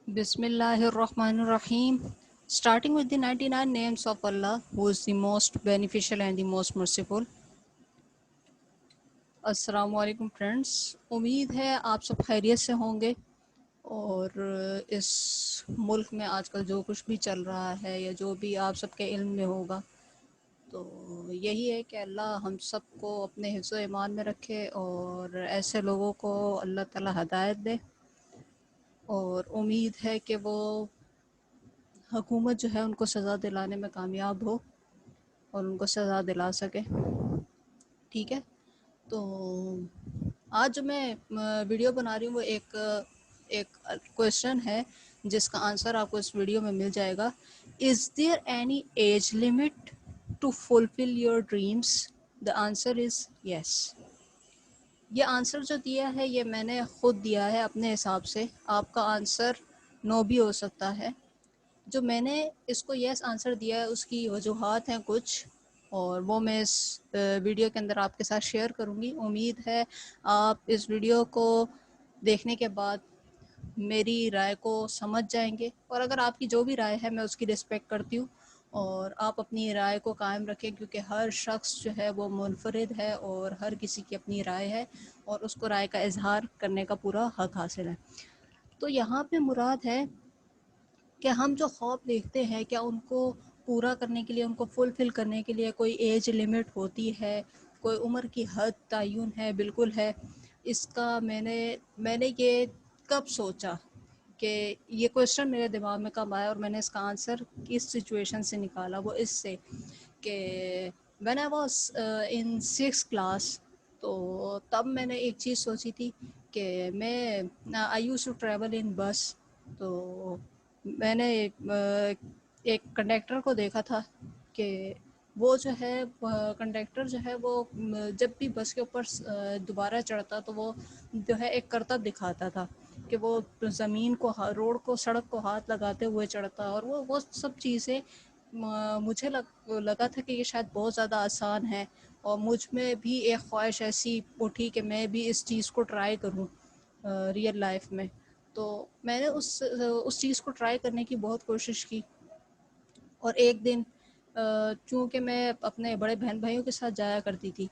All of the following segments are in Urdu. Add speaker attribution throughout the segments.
Speaker 1: Bismillahirrahmanirrahim. Starting with the 99 names of Allah, who is the most beneficial and the most merciful. السلام علیکم فرینڈس. امید ہے آپ سب خیریت سے ہوں گے. اور اس ملک میں آج کل جو کچھ بھی چل رہا ہے یا جو بھی آپ سب کے علم میں ہوگا، تو یہی ہے کہ اللہ ہم سب کو اپنے حفظ و ایمان میں رکھے اور ایسے لوگوں کو اللہ تعالی ہدایت دے. اور امید ہے کہ وہ حکومت جو ہے ان کو سزا دلانے میں کامیاب ہو اور ان کو سزا دلا سکے. ٹھیک ہے، تو آج جو میں ویڈیو بنا رہی ہوں وہ ایک کویشچن ہے جس کا آنسر آپ کو اس ویڈیو میں مل جائے گا. Is there any age limit to fulfil your dreams? The answer is yes. یہ آنسر جو دیا ہے یہ میں نے خود دیا ہے اپنے حساب سے. آپ کا آنسر نو بھی ہو سکتا ہے. جو میں نے اس کو یس آنسر دیا ہے اس کی وجوہات ہیں کچھ، اور وہ میں اس ویڈیو کے اندر آپ کے ساتھ شیئر کروں گی. امید ہے آپ اس ویڈیو کو دیکھنے کے بعد میری رائے کو سمجھ جائیں گے، اور اگر آپ کی جو بھی رائے ہے میں اس کی رسپیکٹ کرتی ہوں، اور آپ اپنی رائے کو قائم رکھیں کیونکہ ہر شخص جو ہے وہ منفرد ہے اور ہر کسی کی اپنی رائے ہے اور اس کو رائے کا اظہار کرنے کا پورا حق حاصل ہے. تو یہاں پہ مراد ہے کہ ہم جو خواب دیکھتے ہیں کیا ان کو پورا کرنے کے لیے، ان کو فلفل کرنے کے لیے کوئی ایج لمٹ ہوتی ہے، کوئی عمر کی حد تعین ہے؟ بالکل ہے. اس کا میں نے یہ کب سوچا کہ یہ کویشچن میرے دماغ میں کب آیا اور میں نے اس کا آنسر کس سچویشن سے نکالا. وہ اس سے کہ when I was in 6th class، تو تب میں نے ایک چیز سوچی تھی کہ میں I used to travel in bus. تو میں نے ایک کنڈکٹر کو دیکھا تھا کہ وہ جو ہے کنڈکٹر جو ہے وہ جب بھی بس کے اوپر دوبارہ چڑھتا تو وہ جو ہے ایک کرتب دکھاتا تھا کہ وہ زمین کو، روڈ کو، سڑک کو ہاتھ لگاتے ہوئے چڑھتا، اور وہ سب چیزیں مجھے لگا تھا کہ یہ شاید بہت زیادہ آسان ہے، اور مجھ میں بھی ایک خواہش ایسی اٹھی کہ میں بھی اس چیز کو ٹرائی کروں ریئل لائف میں. تو میں نے اس چیز کو ٹرائی کرنے کی بہت کوشش کی. اور ایک دن چونکہ میں اپنے بڑے بہن بھائیوں کے ساتھ جایا کرتی تھی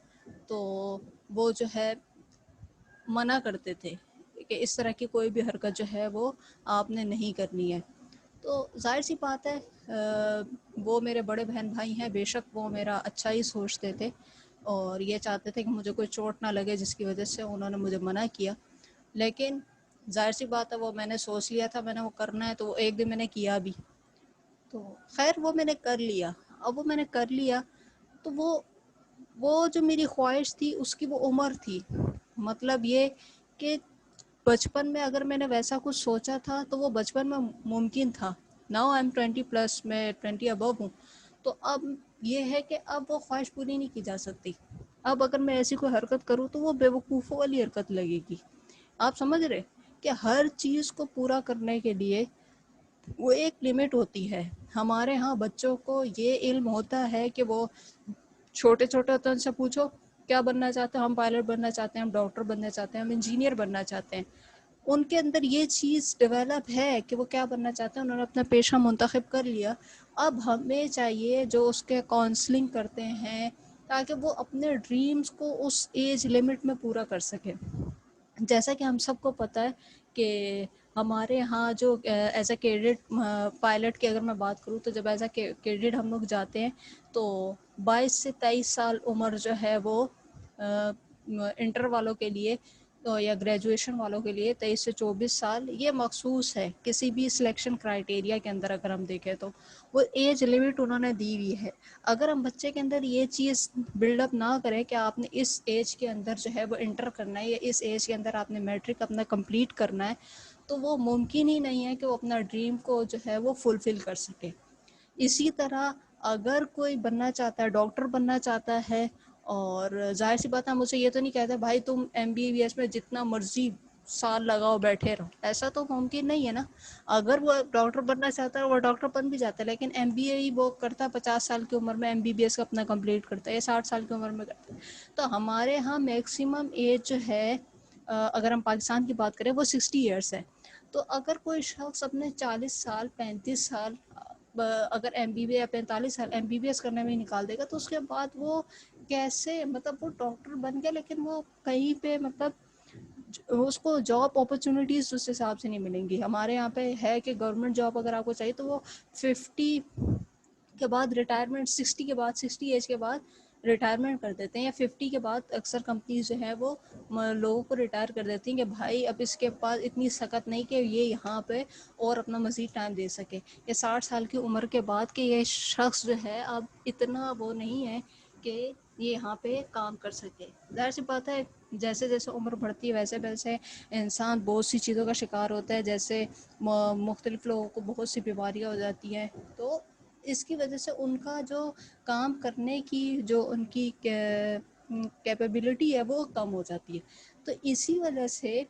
Speaker 1: تو وہ جو ہے منع کرتے تھے کہ اس طرح کی کوئی بھی حرکت جو ہے وہ آپ نے نہیں کرنی ہے. تو ظاہر سی بات ہے وہ میرے بڑے بہن بھائی ہیں، بے شک وہ میرا اچھا ہی سوچتے تھے اور یہ چاہتے تھے کہ مجھے کوئی چوٹ نہ لگے، جس کی وجہ سے انہوں نے مجھے منع کیا. لیکن ظاہر سی بات ہے وہ میں نے سوچ لیا تھا میں نے وہ کرنا ہے، تو وہ ایک دن میں نے کیا بھی. تو خیر وہ میں نے کر لیا. اب وہ میں نے کر لیا تو وہ جو میری خواہش تھی اس کی وہ عمر تھی. مطلب یہ کہ بچپن میں اگر میں نے ویسا کچھ سوچا تھا تو وہ بچپن میں ممکن تھا. ناؤ آئی ایم 20+، میں 20 ابو ہوں. تو اب یہ ہے کہ اب وہ خواہش پوری نہیں کی جا سکتی. اب اگر میں ایسی کوئی حرکت کروں تو وہ بے وقوفوں والی حرکت لگے گی. آپ سمجھ رہے کہ ہر چیز کو پورا کرنے کے لیے وہ ایک لمٹ ہوتی ہے. ہمارے ہاں بچوں کو یہ علم ہوتا ہے کہ وہ چھوٹے ہوتے ان سے پوچھو کیا بننا چاہتے ہیں، ہم پائلٹ بننا چاہتے ہیں، ہم ڈاکٹر بننا چاہتے ہیں، ہم انجینئر بننا چاہتے ہیں. ان کے اندر یہ چیز ڈیولپ ہے کہ وہ کیا بننا چاہتے ہیں، انہوں نے اپنا پیشہ منتخب کر لیا. اب ہمیں چاہیے جو اس کے کاؤنسلنگ کرتے ہیں تاکہ وہ اپنے ڈریمز کو اس ایج لمٹ میں پورا کر سکیں. جیسا کہ ہم سب کو پتہ ہے کہ ہمارے ہاں جو ایز اے کیڈٹ پائلٹ کی اگر میں بات کروں تو جب ایز اے کیڈٹ ہم لوگ جاتے ہیں تو 22 سے 23 سال عمر جو ہے وہ انٹر والوں کے لیے یا گریجویشن والوں کے لیے 23 سے 24 سال یہ مخصوص ہے کسی بھی سلیکشن کرائٹیریا کے اندر. اگر ہم دیکھیں تو وہ ایج لمٹ انہوں نے دی ہوئی ہے. اگر ہم بچے کے اندر یہ چیز بلڈ اپ نہ کریں کہ آپ نے اس ایج کے اندر جو ہے وہ انٹر کرنا ہے یا اس ایج کے اندر آپ نے میٹرک اپنا کمپلیٹ کرنا ہے، تو وہ ممکن ہی نہیں ہے کہ وہ اپنا ڈریم کو جو ہے وہ فلفل کر سکے. اسی طرح اگر کوئی بننا چاہتا ہے، ڈاکٹر بننا چاہتا ہے، اور ظاہر سی بات ہے مجھے یہ تو نہیں کہتا بھائی تم MBBS میں جتنا مرضی سال لگاؤ بیٹھے رہو، ایسا تو ممکن نہیں ہے نا. اگر وہ ڈاکٹر بننا چاہتا ہے وہ ڈاکٹر بن بھی جاتا ہے، لیکن MBA ہی وہ کرتا ہے 50 سال کی عمر میں MBBS کا اپنا کمپلیٹ کرتا ہے یا 60 سال کی عمر میں کرتا ہے. تو ہمارے ہاں میکسیمم ایج جو ہے اگر ہم پاکستان کی بات کریں وہ 60 ایئرس ہے. تو اگر کوئی شخص اپنے 40 سال 35 سال اگر ایم بی بی یا 45 سال ایم بی بی ایس کرنے میں نکال دے گا، تو اس کے بعد وہ کیسے مطلب وہ ڈاکٹر بن گیا لیکن وہ کہیں پہ مطلب اس کو جاب اپرچونیٹیز اس حساب سے نہیں ملیں گی. ہمارے یہاں پہ ہے کہ گورنمنٹ جاب اگر آپ کو چاہیے تو وہ 50 کے بعد ریٹائرمنٹ، 60 کے بعد 60 ایج کے بعد ریٹائرمنٹ کر دیتے ہیں، یا 50 کے بعد اکثر کمپنیز جو ہے وہ لوگوں کو ریٹائر کر دیتی ہیں کہ بھائی اب اس کے پاس اتنی سکت نہیں کہ یہ یہاں پہ اور اپنا مزید ٹائم دے سکے. یہ 60 سال کی عمر کے بعد کہ یہ شخص جو ہے اب اتنا وہ نہیں ہے کہ یہ یہاں پہ کام کر سکے. ظاہر سی بات ہے جیسے جیسے عمر بڑھتی ہے ویسے ویسے انسان بہت سی چیزوں کا شکار ہوتا ہے، جیسے مختلف لوگوں کو بہت سی بیماریاں ہو جاتی ہیں، تو اس کی وجہ سے ان کا جو کام کرنے کی جو ان کی کیپیبلٹی ہے وہ کم ہو جاتی ہے. تو اسی وجہ سے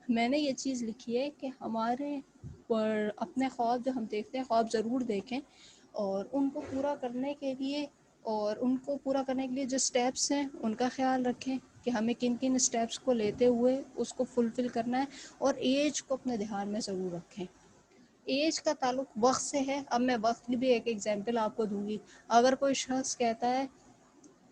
Speaker 1: میں نے یہ چیز لکھی ہے کہ ہمارے اپنے خواب جو ہم دیکھتے ہیں خواب ضرور دیکھیں، اور ان کو پورا کرنے کے لیے جو سٹیپس ہیں ان کا خیال رکھیں کہ ہمیں کن کن سٹیپس کو لیتے ہوئے اس کو فلفل کرنا ہے، اور ایج کو اپنے دھیان میں ضرور رکھیں. ایج کا تعلق وقت سے ہے. اب میں وقت کی بھی ایک ایگزامپل آپ کو دوں گی. اگر کوئی شخص کہتا ہے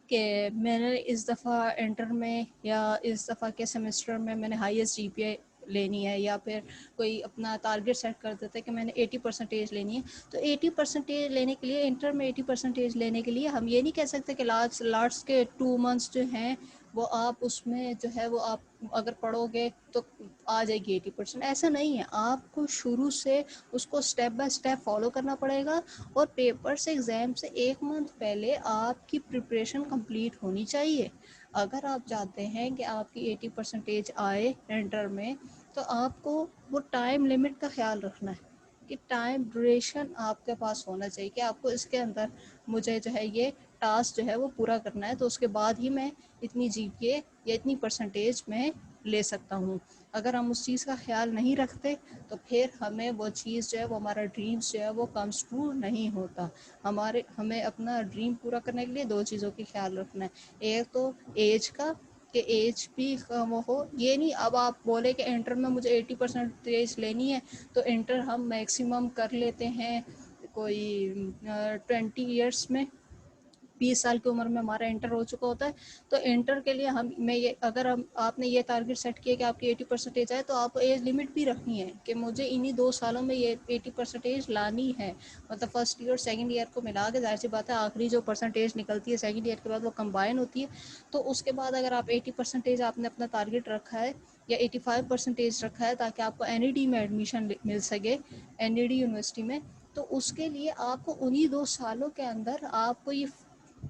Speaker 1: کہ میں نے اس دفعہ انٹر میں یا اس دفعہ کے سیمسٹر میں نے ہائیسٹ جی پی آئی لینی ہے، یا پھر کوئی اپنا ٹارگیٹ سیٹ کر دیتا ہے کہ میں نے 80% لینی ہے، تو 80% لینے کے لیے انٹر میں 80% لینے کے لیے ہم یہ نہیں کہہ سکتے کہ لاسٹ کے 2 منتھس جو ہیں وہ آپ اس میں جو ہے وہ آپ اگر پڑھو گے تو آ جائے گی 80%. ایسا نہیں ہے. آپ کو شروع سے اس کو سٹیپ بائی سٹیپ فالو کرنا پڑے گا، اور پیپر سے ایگزام سے 1 منتھ پہلے آپ کی پریپریشن کمپلیٹ ہونی چاہیے. اگر آپ چاہتے ہیں کہ آپ کی 80% آئے انٹر میں، تو آپ کو وہ ٹائم لمٹ کا خیال رکھنا ہے کہ ٹائم ڈوریشن آپ کے پاس ہونا چاہیے کہ آپ کو اس کے اندر مجھے جو ہے یہ ٹاسک جو ہے وہ پورا کرنا ہے، تو اس کے بعد ہی میں اتنی جی پی اے یا اتنی پرسنٹیج میں لے سکتا ہوں. اگر ہم اس چیز کا خیال نہیں رکھتے تو پھر ہمیں وہ چیز جو ہے وہ ہمارا ڈریمز جو ہے وہ کمز ٹرو نہیں ہوتا. ہمیں اپنا ڈریم پورا کرنے کے لیے 2 چیزوں کی خیال رکھنا ہے. ایک تو ایج کا کہ ایج بھی وہ ہو. یہ نہیں اب آپ بولے کہ انٹر میں مجھے 80% لینی ہے تو انٹر ہم میکسیمم کر لیتے ہیں کوئی 20 ایئرس میں، 20 سال کی عمر میں ہمارا انٹر ہو چکا ہوتا ہے. تو انٹر کے لیے اگر آپ نے یہ ٹارگیٹ سیٹ کیا کہ آپ کی 80% آئے، تو آپ کو ایج لمٹ بھی رکھنی ہے کہ مجھے انہی 2 سالوں میں یہ 80% لانی ہے. مطلب فرسٹ ایئر اور سیکنڈ ایئر کو ملا کے ظاہر سی بات ہے آخری جو پرسنٹیج نکلتی ہے سیکنڈ ایئر کے بعد وہ کمبائن ہوتی ہے. تو اس کے بعد اگر آپ 80% آپ نے اپنا ٹارگیٹ رکھا ہے یا 85% رکھا ہے تاکہ آپ کو این ای ڈی میں ایڈمیشن مل سکے، این ای ڈی یونیورسٹی میں، تو اس کے لیے آپ کو انہی 2 سالوں کے اندر آپ کو یہ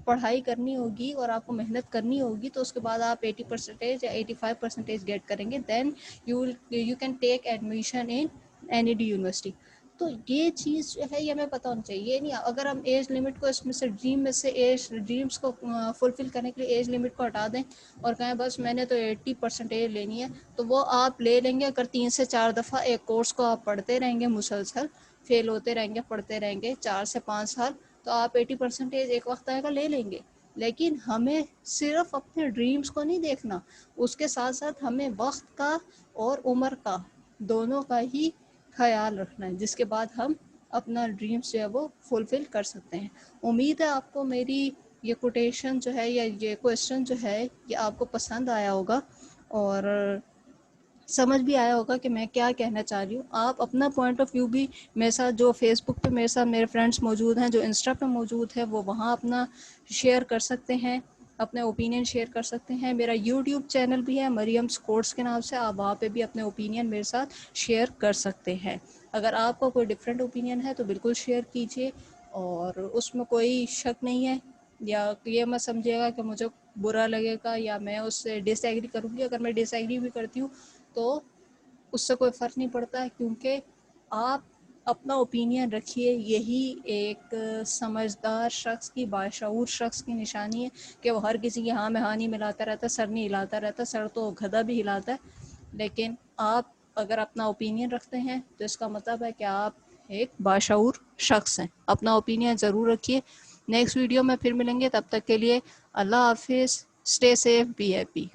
Speaker 1: پڑھائی کرنی ہوگی اور آپ کو محنت کرنی ہوگی. تو اس کے بعد آپ 80% یا 85% گیٹ کریں گے، then you can take admission in N E D university. تو یہ چیز جو ہے یہ ہمیں پتہ ہونا چاہیے. یہ نہیں اگر ہم ایج لمٹ کو اس میں سے ڈریمز کو فلفل کرنے کے لیے ایج لمٹ کو ہٹا دیں اور کہیں بس میں نے تو 80% لینی ہے، تو وہ آپ لے لیں گے. اگر 3 سے 4 دفعہ ایک کورس کو آپ پڑھتے رہیں گے مسلسل، فیل ہوتے رہیں گے، پڑھتے رہیں گے 4 سے 5 سال، تو آپ 80% ایک وقت آئے گا لے لیں گے. لیکن ہمیں صرف اپنے ڈریمز کو نہیں دیکھنا، اس کے ساتھ ساتھ ہمیں وقت کا اور عمر کا دونوں کا ہی خیال رکھنا ہے، جس کے بعد ہم اپنا ڈریمز جو ہے وہ فلفل کر سکتے ہیں. امید ہے آپ کو میری یہ کوٹیشن جو ہے یا یہ کویسچن جو ہے یہ آپ کو پسند آیا ہوگا اور سمجھ بھی آیا ہوگا کہ میں کیا کہنا چاہ رہی ہوں. آپ اپنا پوائنٹ آف ویو بھی میرے ساتھ، جو فیس بک پہ میرے ساتھ میرے فرینڈس موجود ہیں، جو انسٹا پہ موجود ہے، وہ وہاں اپنا شیئر کر سکتے ہیں، اپنے اوپینین شیئر کر سکتے ہیں. میرا یوٹیوب چینل بھی ہے مریمز کوٹس کے نام سے، آپ وہاں پہ بھی اپنے اوپینین میرے ساتھ شیئر کر سکتے ہیں. اگر آپ کا کوئی ڈفرینٹ اوپینین ہے تو بالکل شیئر کیجیے، اور اس میں کوئی شک نہیں ہے، یا یہ مت سمجھیے گا کہ مجھے برا لگے گا یا میں اس سے ڈس ایگری کروں گی. اگر میں ڈس ایگری بھی کرتی ہوں تو اس سے کوئی فرق نہیں پڑتا، کیونکہ آپ اپنا اوپینین رکھیے. یہی ایک سمجھدار شخص کی، باشعور شخص کی نشانی ہے کہ وہ ہر کسی کی ہاں میں ہاں نہیں ملاتا رہتا، سر نہیں ہلاتا رہتا. سر تو گدھا بھی ہلاتا ہے، لیکن آپ اگر اپنا اوپینین رکھتے ہیں تو اس کا مطلب ہے کہ آپ ایک باشعور شخص ہیں. اپنا اوپینین ضرور رکھیے. نیکسٹ ویڈیو میں پھر ملیں گے، تب تک کے لیے اللہ حافظ. Stay safe, be happy.